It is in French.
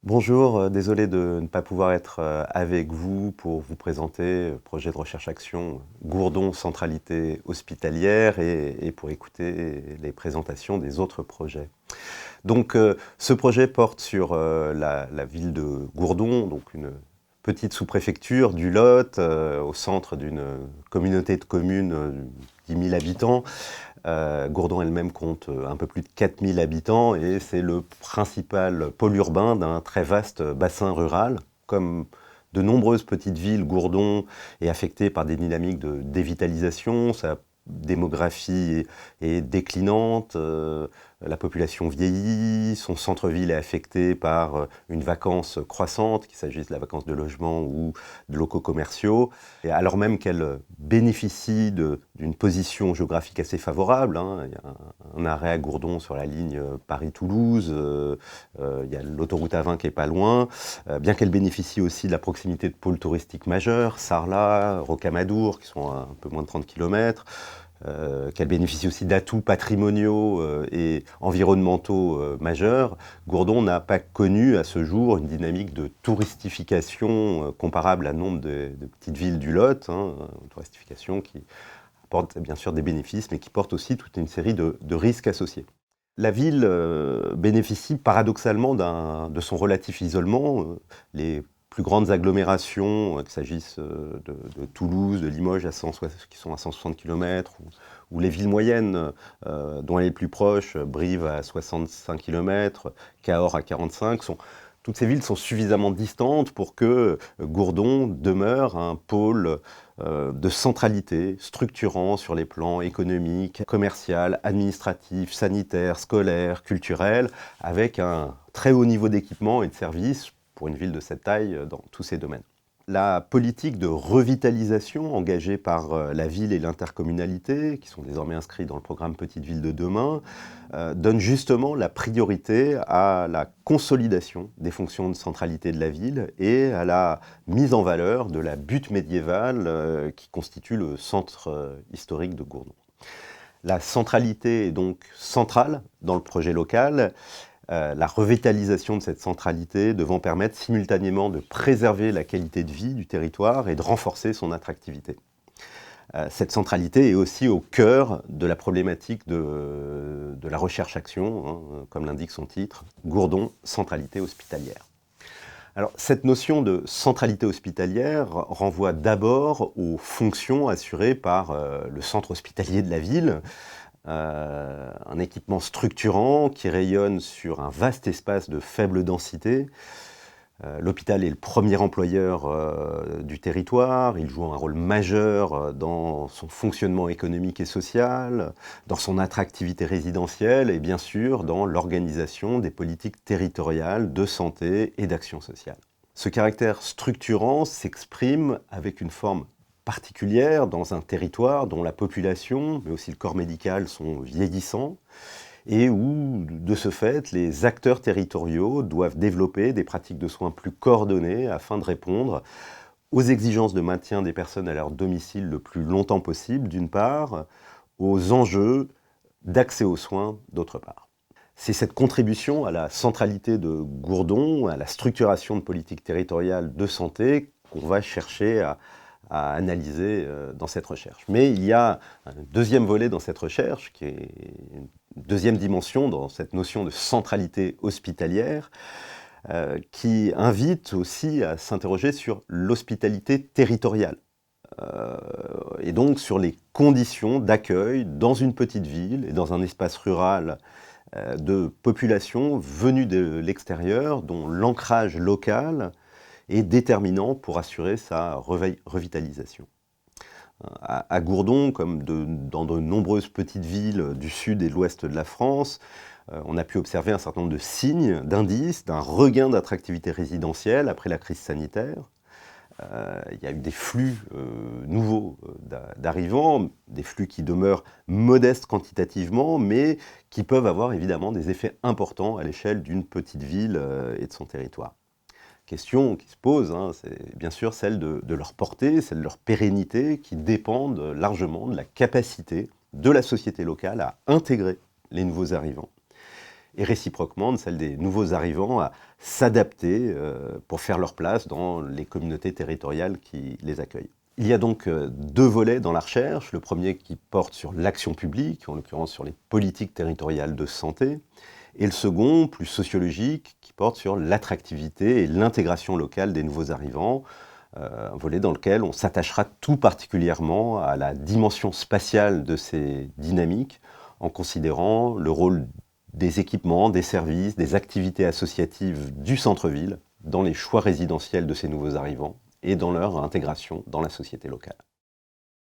Bonjour, désolé de ne pas pouvoir être avec vous pour vous présenter le projet de recherche-action Gourdon Centralité Hospitalière et pour écouter les présentations des autres projets. Donc ce projet porte sur la ville de Gourdon, donc une petite sous-préfecture du Lot, au centre d'une communauté de communes de 10 000 habitants. Gourdon elle-même compte un peu plus de 4 000 habitants et c'est le principal pôle urbain d'un très vaste bassin rural. Comme de nombreuses petites villes, Gourdon est affecté par des dynamiques de dévitalisation. Sa démographie est déclinante, la population vieillit, son centre-ville est affecté par une vacance croissante, qu'il s'agisse de la vacance de logement ou de locaux commerciaux. Et alors même qu'elle bénéficie d'une position géographique assez favorable, hein. Il y a un arrêt à Gourdon sur la ligne Paris-Toulouse, il y a l'autoroute A20 qui est pas loin, bien qu'elle bénéficie aussi de la proximité de pôles touristiques majeurs, Sarlat, Rocamadour, qui sont à un peu moins de 30 km, qu'elle bénéficie aussi d'atouts patrimoniaux et environnementaux majeurs, Gourdon n'a pas connu à ce jour une dynamique de touristification comparable à nombre de petites villes du Lot, hein, une touristification qui apporte bien sûr des bénéfices, mais qui porte aussi toute une série de risques associés. La ville bénéficie paradoxalement de son relatif isolement. Les plus grandes agglomérations, qu'il s'agisse de Toulouse, de Limoges, qui sont à 160 km, ou les villes moyennes dont elle est le plus proche, Brive à 65 km, Cahors à 45, toutes ces villes sont suffisamment distantes pour que Gourdon demeure un pôle de centralité structurant sur les plans économiques, commercial, administratif, sanitaire, scolaire, culturel, avec un très haut niveau d'équipement et de services pour une ville de cette taille dans tous ces domaines. La politique de revitalisation engagée par la ville et l'intercommunalité, qui sont désormais inscrits dans le programme Petite Ville de demain, donne justement la priorité à la consolidation des fonctions de centralité de la ville et à la mise en valeur de la butte médiévale qui constitue le centre historique de Gourdon. La centralité est donc centrale dans le projet local, la revitalisation de cette centralité devant permettre simultanément de préserver la qualité de vie du territoire et de renforcer son attractivité. Cette centralité est aussi au cœur de la problématique de la recherche-action, hein, comme l'indique son titre, Gourdon, centralité hospitalière. Alors, cette notion de centralité hospitalière renvoie d'abord aux fonctions assurées par le centre hospitalier de la ville, un équipement structurant qui rayonne sur un vaste espace de faible densité. L'hôpital est le premier employeur du territoire, il joue un rôle majeur dans son fonctionnement économique et social, dans son attractivité résidentielle et bien sûr dans l'organisation des politiques territoriales de santé et d'action sociale. Ce caractère structurant s'exprime avec une forme particulière dans un territoire dont la population, mais aussi le corps médical sont vieillissants, et où, de ce fait, les acteurs territoriaux doivent développer des pratiques de soins plus coordonnées afin de répondre aux exigences de maintien des personnes à leur domicile le plus longtemps possible, d'une part, aux enjeux d'accès aux soins, d'autre part. C'est cette contribution à la centralité de Gourdon, à la structuration de politiques territoriales de santé qu'on va chercher à analyser dans cette recherche. Mais il y a un deuxième volet dans cette recherche, qui est une deuxième dimension dans cette notion de centralité hospitalière, qui invite aussi à s'interroger sur l'hospitalité territoriale, et donc sur les conditions d'accueil dans une petite ville et dans un espace rural de populations venues de l'extérieur, dont l'ancrage local est déterminant pour assurer sa revitalisation. À Gourdon, comme dans de nombreuses petites villes du sud et de l'ouest de la France, on a pu observer un certain nombre de signes, d'indices, d'un regain d'attractivité résidentielle après la crise sanitaire. Il y a eu des flux nouveaux d'arrivants, des flux qui demeurent modestes quantitativement, mais qui peuvent avoir évidemment des effets importants à l'échelle d'une petite ville et de son territoire. Question qui se pose, hein, c'est bien sûr celle de leur portée, celle de leur pérennité, qui dépendent largement de la capacité de la société locale à intégrer les nouveaux arrivants. et réciproquement de celle des nouveaux arrivants à s'adapter pour faire leur place dans les communautés territoriales qui les accueillent. Il y a donc deux volets dans la recherche. Le premier qui porte sur l'action publique, en l'occurrence sur les politiques territoriales de santé, et le second, plus sociologique, qui porte sur l'attractivité et l'intégration locale des nouveaux arrivants, un volet dans lequel on s'attachera tout particulièrement à la dimension spatiale de ces dynamiques, en considérant le rôle des équipements, des services, des activités associatives du centre-ville dans les choix résidentiels de ces nouveaux arrivants et dans leur intégration dans la société locale.